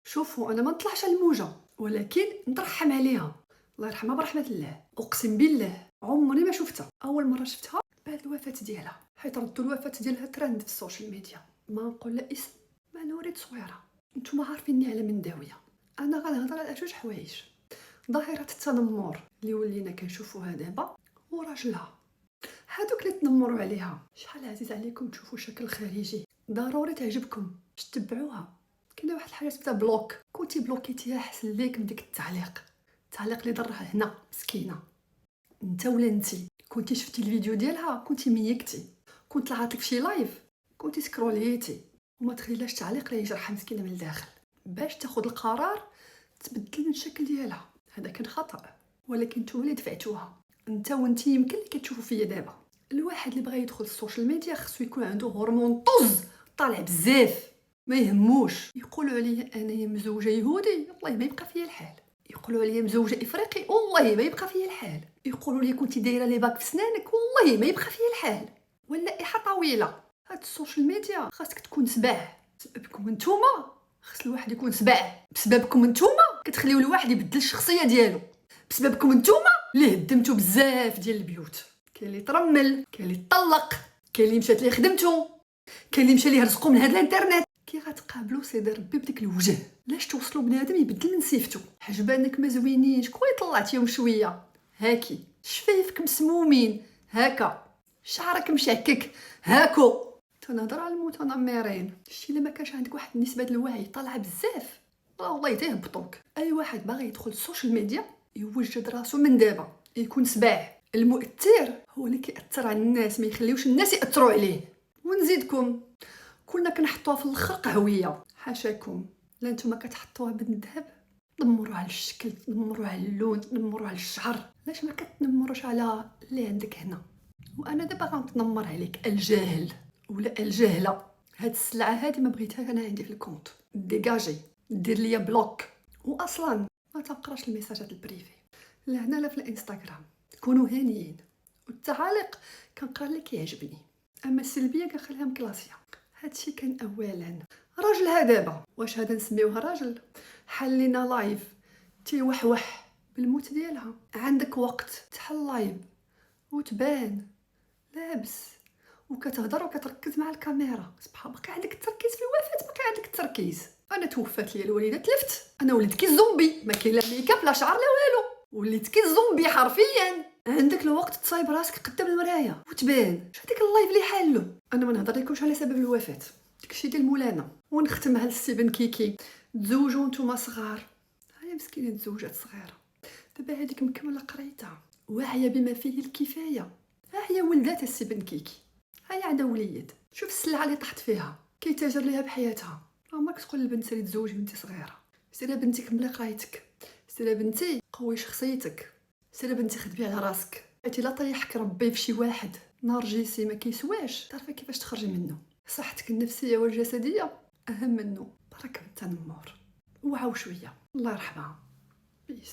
شوفوا انا ما نطلعش على الموجه، ولكن نترحم عليها. الله يرحمها برحمه الله. اقسم بالله عمري ما شفتها، اول مره شفتها بعد الوفاه ديالها، حيت ردوا الوفاه ديالها ترند في السوشيال ميديا. ما نقول لا اسم ما نوري تصويره. نتوما عارفيني على من داويه. انا غنهضر على جوج حوايج: ظاهره التنمر اللي ولينا كنشوفوها دابا، وراجلها. هادوك اللي تنمروا عليها شحال عزيز عليكم تشوفوا شكل خارجي، ضروري تعجبكم باش تتبعوها. كاينه واحد الحاجه سميتها بلوك، كنتي بلوكيتيها احسن ليك من ديك التعليق اللي ضرها هنا مسكينه. انت ولا انتي كنتي شفتي الفيديو ديالها كنتي ميكتي، كنت طلعت لك شي لايف كنتي سكروليتي، وما تخليلاش تعليق لا يجرح مسكينه من الداخل باش تاخذ القرار تبدل من الشكل ديالها. هذا كان خطا، ولكن نتوما اللي دفعتوها. انت وانتي يمكن اللي كتشوفوا فيا دابا. الواحد اللي بغى يدخل السوشيال ميديا خصو يكون عنده هرمون طز طالع بزاف، ما يهموش. يقولوا عليا انايا مزوجه يهودي، والله ما يبقى فيا الحال. يقولوا عليا مزوجه افريقي، والله ما يبقى فيا الحال. يقولوا لي كنتي دايره لي باك في سنانك، والله ما يبقى فيا الحال. واللائحه طويله. هاد السوشيال ميديا خاصك تكون سباع بسببكم نتوما. خص الواحد يكون سباع بسببكم نتوما. كتخليو الواحد يبدل الشخصيه ديالو بسببكم نتوما اللي هدمتوا بزاف ديال البيوت. كاين اللي ترمل، كاين اللي طلق، كاين اللي مشات ليه خدمته، كاين اللي مشى ليه رزقو من هاد الانترنت. كي غتقابلوا سيدي ربي بديك الوجه لاش توصلوا بنادم يبدل من صيفته. حجبانك ما زوينينش كوي طلعتيهم شويه هاكي، شفايفك مسمومين هكا، شعرك مشعكك هاكو. تنهضر على المتنمرين. شتي الا ما كانش عندك واحد النسبه ديال الوعي طالعه بزاف، والله تيهبطوك. اي واحد باغي يدخل السوشيال ميديا يوجد راسو من دابا، يكون سباع. المؤثر هو اللي كيأثر على الناس، ما يخليوش الناس يأثروا عليه. ونزيدكم كنا كنحطوها في الاخر قهويه، حاشاكم. لا نتوما كتحطوها بالذهب، تنمروا على الشكل، تنمروا على اللون، تنمروا على الشعر. علاش ما كتنمروش على اللي عندك هنا؟ وانا دابا غنتنمر عليك الجاهل ولا الجاهله. هاد السلعه هادي ما بغيتها انا عندي في الكونت، ديجاجي، دير ليا بلوك. واصلا ما تنقراش الميساجات البريفي لا هنا لا في الانستغرام. كونوا هانيين، والتعاليق كنقرا اللي كيعجبني، اما السلبيه كنخليها مكلاسيه. هادشي كان اولا. راجلها دابا واش هذا نسميوها راجل؟ حل لينا لايف تيوحوح بالموت ديالها. عندك وقت تحل لايف وتبان لابس وكتهضر وكتركز مع الكاميرا، سبحان باقي عندك التركيز في الوفاه، باقي عندك التركيز. انا توفات لي الوالده تلفت، انا وليت كي الزومبي، ما كاين لا ميكاب لا شعر لا والو، وليت كي الزومبي حرفيا. عندك الوقت تصايب راسك قدام المرايه وتبان. شو هذيك اللايف اللي حالو؟ انا ما نهضر لكمش على سبب الوفاه، داكشي ديال مولانا. ونختمها لستيفن كيكي. تزوجوا نتوما صغار، هاي مسكينه تزوجات صغيره، دابا هذيك مكمله قريتها واعيه بما فيه الكفايه. ها هي ولدات ستيفن كيكي، هاي عندها وليد. شوف السلعه اللي طحت فيها، كيتاجر ليها بحياتها. ماك تقول للبنت سيري تزوجي وانت صغيره. سيري بنتي كملي قرايتك، سيري بنتي قوي شخصيتك، سيري بنتي خدمي على راسك. حيت الا طيحك ربي في شي واحد نرجسي ما كيسواش، تعرفي كيفاش تخرجي منه. صحتك النفسيه والجسديه اهم منه. برك بالتنمر، وعاو شويه. الله يرحمها. بيس.